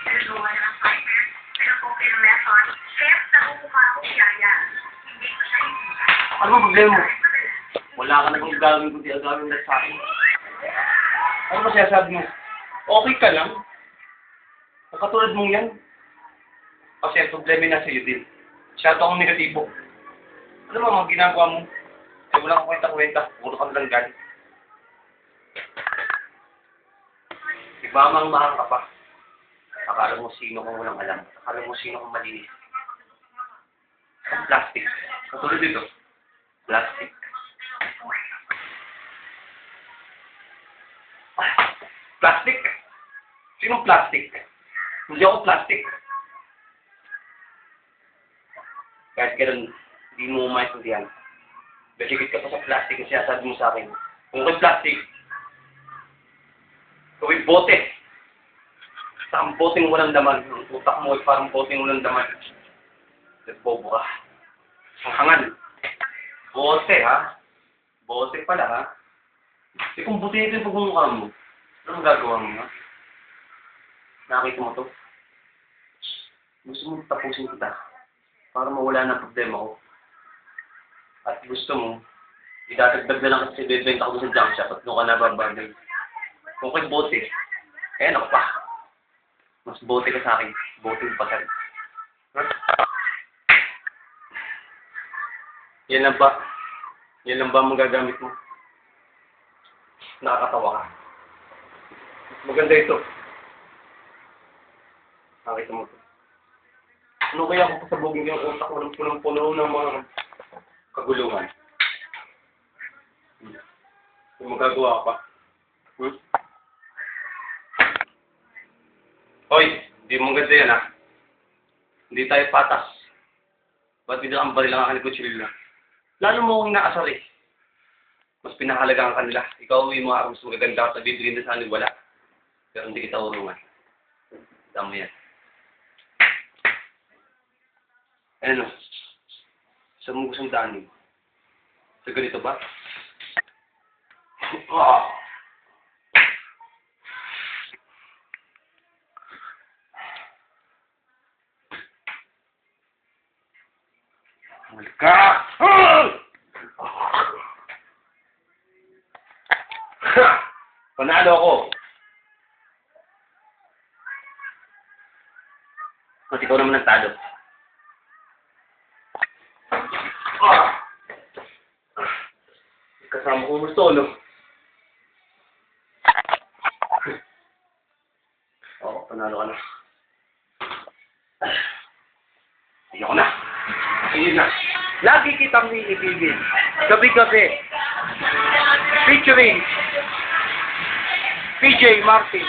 Tulungan ng fighter, pero kung pinamethod, kaya nakukuha ko yaya. Hindi ko siya Ano ang problema mo? Wala ka nang gagawin kundi agawin na sa akin. Ano ba sinasabi mo? Okay ka lang? Ang katulad mong yan? Kasi ang problema na sa'yo din. Masyado akong negatibo. Ano mo mga ginagawa mo? Ay wala kang kwenta-kwenta. Puro ka lang galit. Ibamang-mahang ka pa. Akala mo sino kung walang alam. Akala mo sino kung malinis. Ang plastic. Katulad dito. Plastic. Plastic? Sinong plastic? Hindi ako plastic. Kahit kailan, hindi mo maintindihan. Baligid ka pa sa plastic na sinasabi mo sa akin. Kung ako'y plastic, ako'y bote. Sa ang boteng walang laman. Ang utak mo ay parang boteng walang laman. Nagbobo ka. Ang hangal. Bote, ha? Bote pala, ha? Eh kung buti ito yung pagmumukha mo, anong gagawa mo, ha? Nakita mo to? Gusto mo tapusin kita para mawala ng problema ko. At gusto mo, idadagdag na lang kasi bebenta ko sa junk shop at doon ka nababagay. Kung kay bote, eh ako pa. Mas bote ka sa akin. Bote yung pasal. Huh? Yan lang ba? Yan lang ba ang magagamit mo? Nakakatawa ka. Maganda ito. Nakita mo ito. Ano kaya kung pasabugin yung utak mo ng punong-puno ng mga kagulungan? Kung magagawa ka pa. Hoy, hindi mo ganda yan, ha? Hindi tayo patas. Ba't hindi kang baril ang kalikutsilyo na? Lalo mo akong inaasar eh. Mas pinahalaga ang kanila. Ikaw uwi mo mas magaganda ka sa bibigyan din sa anin, wala. Pero hindi kita urungan. Tama yan. Ano? Saan mo gustong daanin? Sa ganito ba? Halika! Panalo ako. At ikaw naman nagtalo. Kasama ko gusto, no? Oo, panalo ka na. Ayoko na. Ayun na. Lagi kitang niibigin. Gabi-gabi. Featuring PJ Martin.